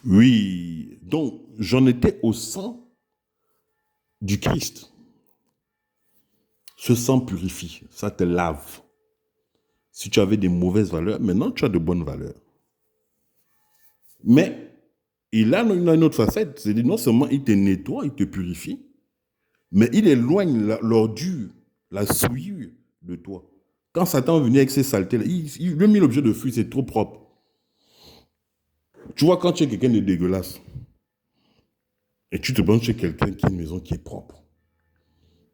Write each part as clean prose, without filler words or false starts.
Oui, donc j'en étais au sang du Christ. Ce sang purifie, ça te lave. Si tu avais des mauvaises valeurs, maintenant tu as de bonnes valeurs. Mais il a une autre facette, c'est-à-dire non seulement il te nettoie, il te purifie, mais il éloigne l'ordure, la souillure de toi. Quand Satan venait avec ses saletés, il lui a mis l'objet de fuir, c'est trop propre. Tu vois, quand tu es quelqu'un de dégueulasse, et tu te branches chez quelqu'un qui a une maison qui est propre,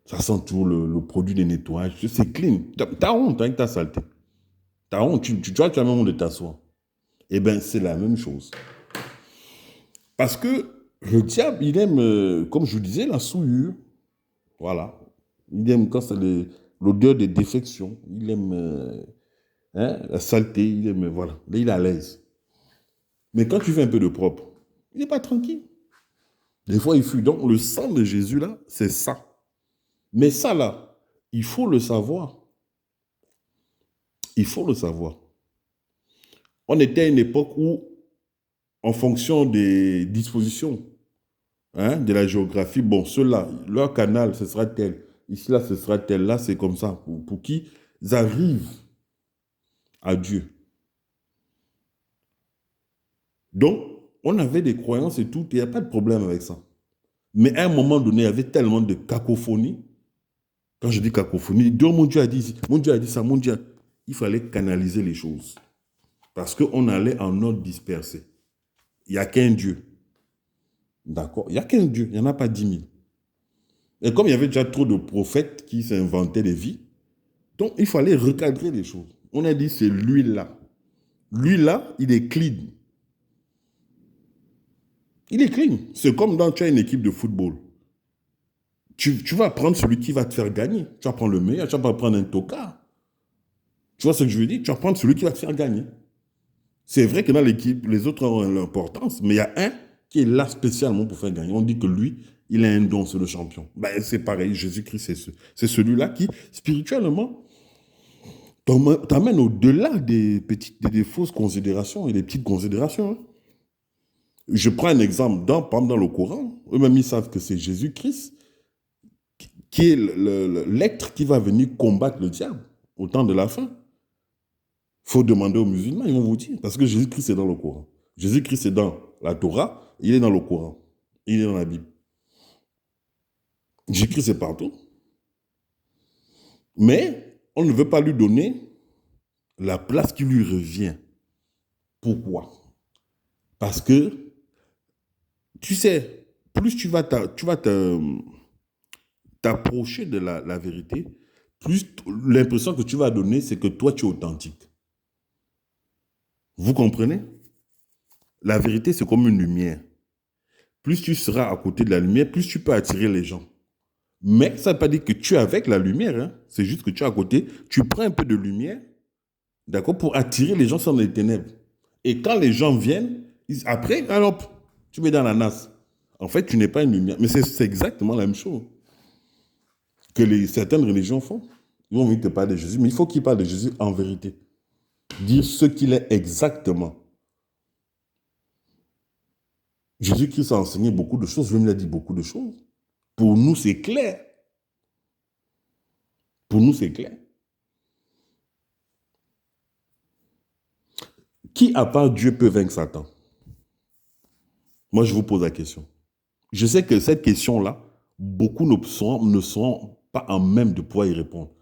ça sent toujours le produit de nettoyage, c'est clean. T'as honte avec ta saleté. T'as honte, tu vois, tu as même honte de t'asseoir. Eh bien, c'est la même chose. Parce que le diable, il aime, comme je vous disais, la souillure. Voilà. Il aime quand c'est l'odeur des défections. Il aime hein, la saleté. Il aime, voilà. Là, il est à l'aise. Mais quand tu fais un peu de propre, il n'est pas tranquille. Des fois, il fuit. Donc, le sang de Jésus, là, c'est ça. Mais ça, là, il faut le savoir. Il faut le savoir. On était à une époque où, en fonction des dispositions, hein, de la géographie, bon, ceux-là, leur canal, ce sera tel. Ici, là, ce sera tel. Là, c'est comme ça. Pour qu'ils arrivent à Dieu. Donc, on avait des croyances et tout, il n'y a pas de problème avec ça. Mais à un moment donné, il y avait tellement de cacophonie. Quand je dis cacophonie, Dieu, mon Dieu a dit, mon Dieu a dit ça, mon Dieu. Il fallait canaliser les choses. Parce qu'on allait en ordre dispersé. Il n'y a qu'un Dieu. D'accord? Il n'y a qu'un Dieu. Il n'y en a pas 10 000. Et comme il y avait déjà trop de prophètes qui s'inventaient des vies, donc il fallait recadrer les choses. On a dit, c'est lui-là. Lui-là, il est clean. Il est clean. C'est comme quand tu as une équipe de football. Tu vas prendre celui qui va te faire gagner. Tu vas prendre le meilleur, tu vas pas prendre un tocard. Tu vois ce que je veux dire? Tu vas prendre celui qui va te faire gagner. C'est vrai que dans l'équipe, les autres ont l'importance, mais il y a un qui est là spécialement pour faire gagner. On dit que lui, il a un don, c'est le champion. Ben, c'est pareil, Jésus-Christ, c'est celui-là qui, spirituellement, t'amène au-delà des petites, des fausses considérations et des petites considérations. Hein. Je prends un exemple, par exemple, dans le Coran, eux-mêmes ils savent que c'est Jésus-Christ qui est l'être qui va venir combattre le diable au temps de la fin. Il faut demander aux musulmans, ils vont vous dire. Parce que Jésus-Christ est dans le Coran. Jésus-Christ est dans la Torah, il est dans le Coran. Il est dans la Bible. Jésus-Christ est partout. Mais on ne veut pas lui donner la place qui lui revient. Pourquoi? Parce que, tu sais, plus tu vas t'approcher de la vérité, plus l'impression que tu vas donner, c'est que toi, tu es authentique. Vous comprenez? La vérité, c'est comme une lumière. Plus tu seras à côté de la lumière, plus tu peux attirer les gens. Mais ça ne veut pas dire que tu es avec la lumière. Hein. C'est juste que tu es à côté, tu prends un peu de lumière, d'accord, pour attirer les gens dans les ténèbres. Et quand les gens viennent, après, alors, tu mets dans la nasse. En fait, tu n'es pas une lumière. Mais c'est exactement la même chose que certaines religions font. Ils vont venir te parler de Jésus, mais il faut qu'ils parlent de Jésus en vérité. Dire ce qu'il est exactement. Jésus-Christ a enseigné beaucoup de choses, lui-même a dit beaucoup de choses. Pour nous, c'est clair. Pour nous, c'est clair. Qui, à part Dieu, peut vaincre Satan? Moi, je vous pose la question. Je sais que cette question-là, beaucoup ne seront pas en même de pouvoir y répondre.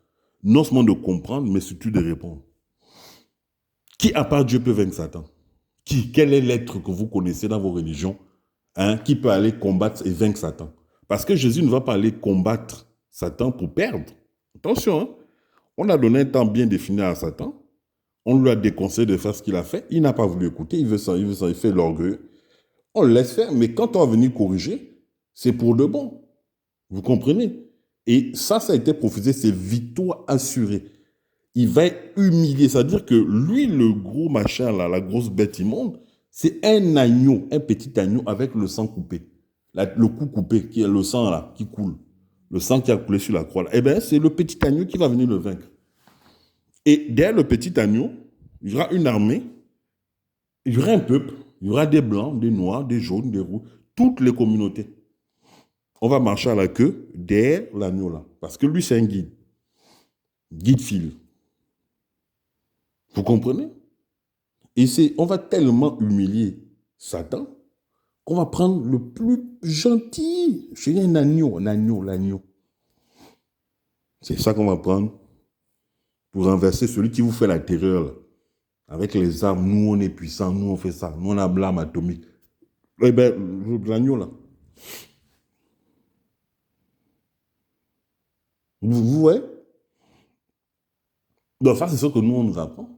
Non seulement de comprendre, mais surtout de répondre. Qui, à part Dieu, peut vaincre Satan? Qui? Quel est l'être que vous connaissez dans vos religions hein, qui peut aller combattre et vaincre Satan? Parce que Jésus ne va pas aller combattre Satan pour perdre. Attention, hein? On a donné un temps bien défini à Satan. On lui a déconseillé de faire ce qu'il a fait. Il n'a pas voulu écouter. Il veut ça, il fait l'orgueil. On le laisse faire, mais quand on va venir corriger, c'est pour de bon. Vous comprenez? Et ça a été prophétisé, c'est victoire assurée. Il va être humilié. C'est-à-dire que lui, le gros machin, là, la grosse bête immonde, c'est un agneau, un petit agneau avec le sang coupé. Le cou coupé, qui est le sang là, qui coule. Le sang qui a coulé sur la croix. Là. Eh bien, c'est le petit agneau qui va venir le vaincre. Et derrière le petit agneau, il y aura une armée, il y aura un peuple, Il y aura des blancs, des noirs, des jaunes, des rouges, toutes les communautés. On va marcher à la queue derrière l'agneau là. Parce que lui, c'est un guide. Guide fil. Vous comprenez? Et on va tellement humilier Satan qu'on va prendre le plus gentil. Je dis un agneau, l'agneau. C'est ça qu'on va prendre pour renverser celui qui vous fait la terreur. Là. Avec les armes, nous on est puissants, nous on fait ça, nous on a l'arme atomique. Eh bien, l'agneau là. Vous voyez? Donc ça, c'est ce que nous on nous apprend.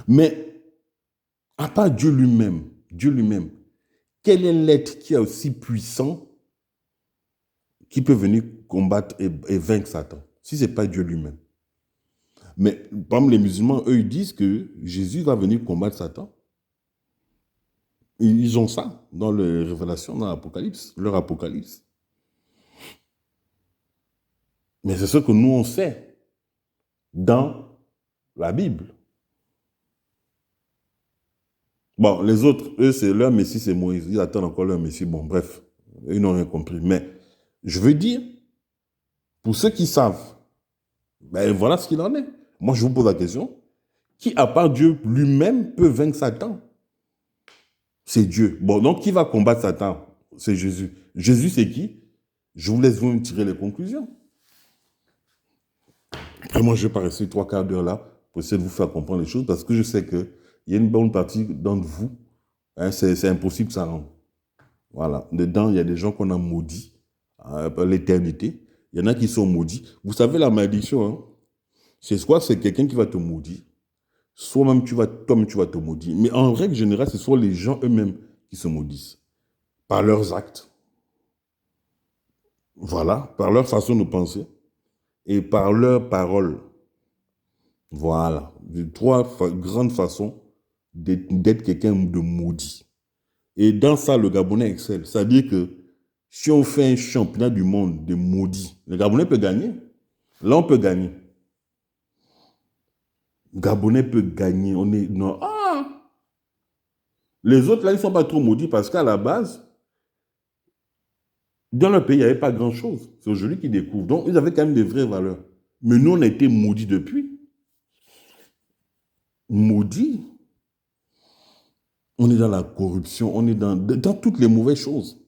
Mais, à part Dieu lui-même, quel est l'être qui est aussi puissant qui peut venir combattre et vaincre Satan, si ce n'est pas Dieu lui-même? Mais, par exemple, les musulmans, eux, ils disent que Jésus va venir combattre Satan. Ils ont ça dans les révélations, dans l'Apocalypse, leur Apocalypse. Mais c'est ce que nous, on sait dans la Bible. Bon, les autres, eux, c'est leur Messie, c'est Moïse. Ils attendent encore leur Messie. Bon, bref, ils n'ont rien compris. Mais je veux dire, pour ceux qui savent, ben voilà ce qu'il en est. Moi, je vous pose la question. Qui, à part Dieu lui-même, peut vaincre Satan? C'est Dieu. Bon, donc qui va combattre Satan? C'est Jésus. Jésus, c'est qui? Je vous laisse vous tirer les conclusions. Après, moi, je vais pas rester 3/4 d'heure là pour essayer de vous faire comprendre les choses parce que je sais qu'il y a une bonne partie d'entre vous, hein, c'est impossible que ça rentre. Voilà. Dedans, il y a des gens qu'on a maudits par l'éternité. Il y en a qui sont maudits. Vous savez, la malédiction, hein, c'est soit c'est quelqu'un qui va te maudire, soit même toi-même tu vas te maudire. Mais en règle générale, ce sont les gens eux-mêmes qui se maudissent. Par leurs actes. Voilà. Par leur façon de penser. Et par leurs paroles. Voilà. Trois grandes façons d'être quelqu'un de maudit. Et dans ça, le Gabonais excelle. C'est-à-dire que si on fait un championnat du monde de maudits, le Gabonais peut gagner. Là, on peut gagner. Le Gabonais peut gagner. On est... Non. Ah! Les autres, là, ils ne sont pas trop maudits parce qu'à la base, dans leur pays, il n'y avait pas grand-chose. C'est aujourd'hui qu'ils découvrent. Donc, ils avaient quand même des vraies valeurs. Mais nous, on a été maudits depuis. Maudits. On est dans la corruption. On est dans toutes les mauvaises choses.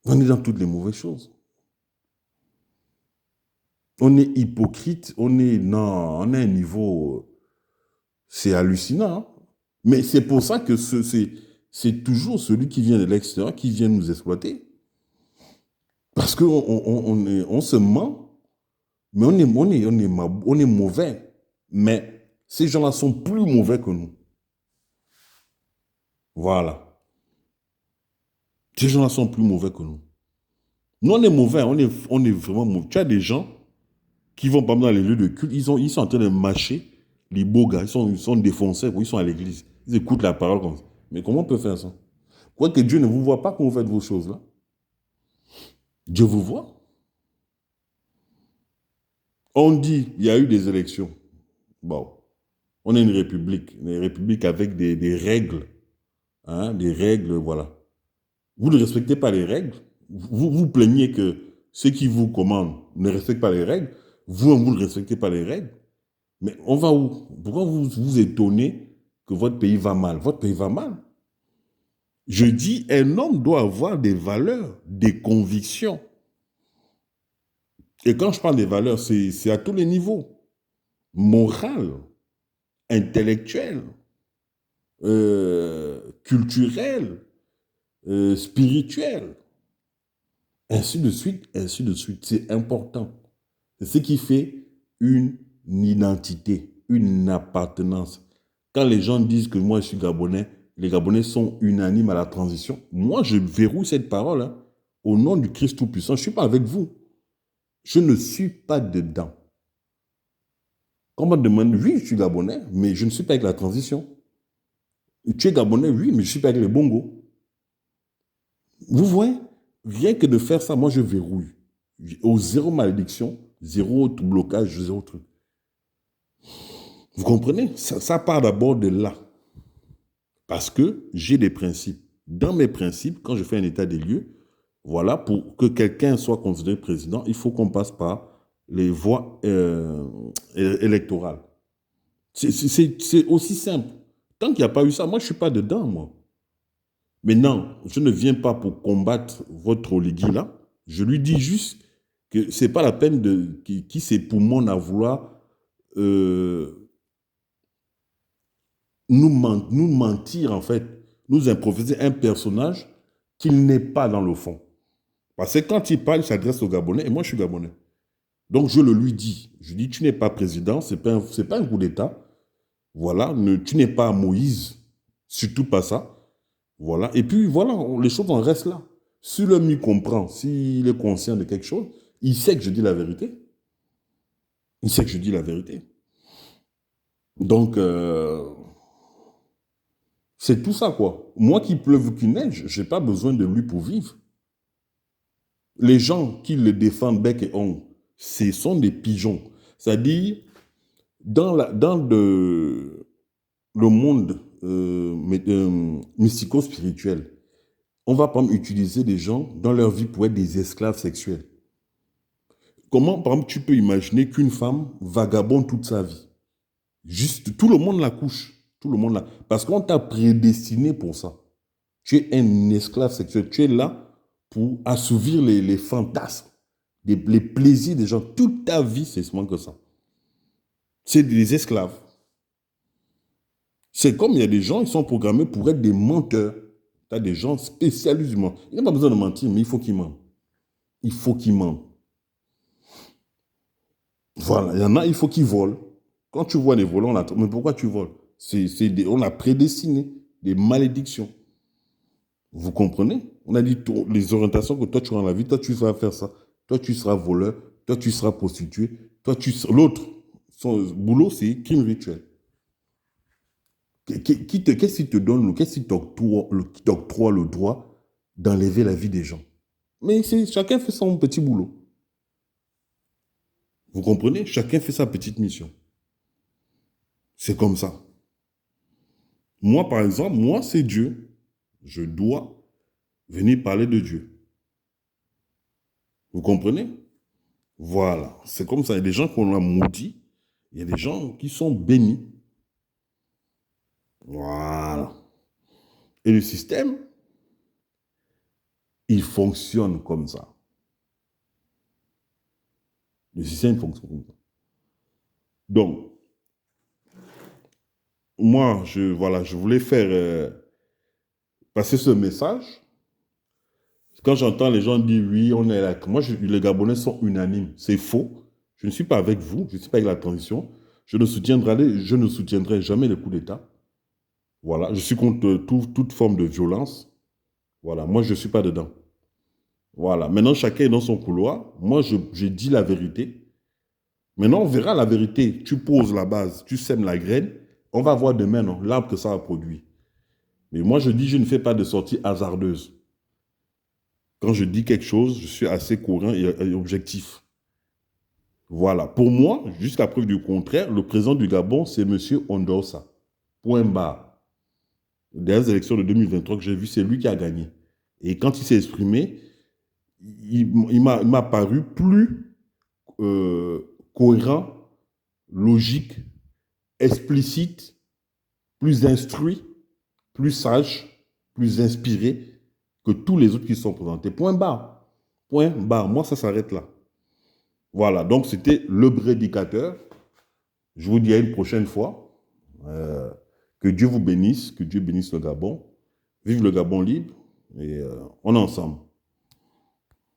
On est dans toutes les mauvaises choses. On est hypocrite. Non, on est à un niveau... C'est hallucinant. Hein? Mais c'est pour ça que c'est toujours celui qui vient de l'extérieur qui vient nous exploiter. Parce qu'on se ment, mais on est mauvais. Mais ces gens-là sont plus mauvais que nous. Voilà. Ces gens-là sont plus mauvais que nous. Nous, on est mauvais, on est vraiment mauvais. Tu as des gens qui vont, par exemple, dans les lieux de culte, ils sont en train de mâcher les beaux gars, ils sont défoncés, ils sont à l'église. Ils écoutent la parole comme ça. Mais comment on peut faire ça? Quoi que Dieu ne vous voit pas quand vous faites vos choses-là. Dieu vous voit. On dit, il y a eu des élections. Bon, on est une république avec des règles. Hein, des règles, voilà. Vous ne respectez pas les règles. Vous plaignez que ceux qui vous commandent ne respectent pas les règles. Vous ne respectez pas les règles. Mais on va où? Pourquoi vous vous étonnez que votre pays va mal? Votre pays va mal. Je dis, un homme doit avoir des valeurs, des convictions. Et quand je parle des valeurs, c'est à tous les niveaux. Moral, intellectuel, culturel, spirituel. Ainsi de suite, ainsi de suite. C'est important. C'est ce qui fait une identité, une appartenance. Quand les gens disent que moi je suis Gabonais, les Gabonais sont unanimes à la transition. Moi, je verrouille cette parole. Hein. Au nom du Christ Tout-Puissant, je ne suis pas avec vous. Je ne suis pas dedans. Quand on me demande, oui, je suis Gabonais, mais je ne suis pas avec la transition. Tu es Gabonais, oui, mais je ne suis pas avec les bongos. Vous voyez, rien que de faire ça, moi je verrouille. Au zéro malédiction, zéro blocage, zéro truc. Vous comprenez? Ça part d'abord de là. Parce que j'ai des principes. Dans mes principes, quand je fais un état des lieux, voilà, pour que quelqu'un soit considéré président, il faut qu'on passe par les voies électorales. C'est aussi simple. Tant qu'il n'y a pas eu ça, moi, je ne suis pas dedans, moi. Maintenant, je ne viens pas pour combattre votre oligarchie là. Je lui dis juste que ce n'est pas la peine de qui c'est pour mon à vouloir euh, nous mentir, en fait, nous improviser un personnage qu'il n'est pas dans le fond. Parce que quand il parle, il s'adresse aux Gabonais, et moi, je suis Gabonais. Donc, je le lui dis. Je dis, tu n'es pas président, c'est pas un coup d'État. Voilà, tu n'es pas Moïse, surtout pas ça. Voilà, et puis voilà, les choses en restent là. Si l'homme y comprend, s'il est conscient de quelque chose, il sait que je dis la vérité. Il sait que je dis la vérité. Donc, c'est tout ça, quoi. Moi, qu'il pleuve ou qu'il neige, je n'ai pas besoin de lui pour vivre. Les gens qui le défendent bec et ongle, ce sont des pigeons. C'est-à-dire, le monde mystico-spirituel, on va pas utiliser des gens dans leur vie pour être des esclaves sexuels. Comment, par exemple, tu peux imaginer qu'une femme vagabonde toute sa vie? Juste, tout le monde la couche. Tout le monde la... Parce qu'on t'a prédestiné pour ça. Tu es un esclave sexuel. Tu es là pour assouvir les fantasmes, les plaisirs des gens. Toute ta vie, c'est seulement que ça. C'est des esclaves. C'est comme il y a des gens, ils sont programmés pour être des menteurs. Tu as des gens spécialistes du menteur. Il n'y a pas besoin de mentir, mais il faut qu'ils mentent. Il faut qu'ils mentent. Voilà, il y en a, il faut qu'ils volent. Quand tu vois des volants, on attend. Mais pourquoi tu voles? On a prédestiné des malédictions. Vous comprenez? On a dit les orientations que toi tu as dans la vie, toi tu vas faire ça. Toi tu seras voleur, toi tu seras prostitué, toi tu seras... L'autre, son boulot, c'est crime rituel. Qu'est-ce qui te donne, qu'est-ce qui t'octroie le droit d'enlever la vie des gens? Mais chacun fait son petit boulot. Vous comprenez? Chacun fait sa petite mission. C'est comme ça. Moi, par exemple, moi, c'est Dieu. Je dois venir parler de Dieu. Vous comprenez? Voilà. C'est comme ça. Il y a des gens qu'on a maudits. Il y a des gens qui sont bénis. Voilà. Et le système, il fonctionne comme ça. Le système fonctionne comme ça. Donc, moi, voilà, je voulais faire passer ce message. Quand j'entends les gens dire oui, on est là. Moi, les Gabonais sont unanimes. C'est faux. Je ne suis pas avec vous. Je ne suis pas avec la transition. Je ne soutiendrai jamais le coup d'État. Voilà. Je suis contre toute forme de violence. Voilà. Moi, je ne suis pas dedans. Voilà. Maintenant, chacun est dans son couloir. Moi, je dis la vérité. Maintenant, on verra la vérité. Tu poses la base, tu sèmes la graine. On va voir demain l'arbre que ça a produit. Mais moi, je dis, je ne fais pas de sortie hasardeuse. Quand je dis quelque chose, je suis assez courant et objectif. Voilà. Pour moi, jusqu'à preuve du contraire, le président du Gabon, c'est M. Ondosa. Point barre. Les élections de 2023 que j'ai vues, c'est lui qui a gagné. Et quand il s'est exprimé, il m'a paru plus cohérent, logique, explicite, plus instruit, plus sage, plus inspiré que tous les autres qui sont présentés. Point barre. Point barre. Moi, ça s'arrête là. Voilà. Donc, c'était le prédicateur. Je vous dis à une prochaine fois. Que Dieu vous bénisse. Que Dieu bénisse le Gabon. Vive le Gabon libre. Et on est ensemble.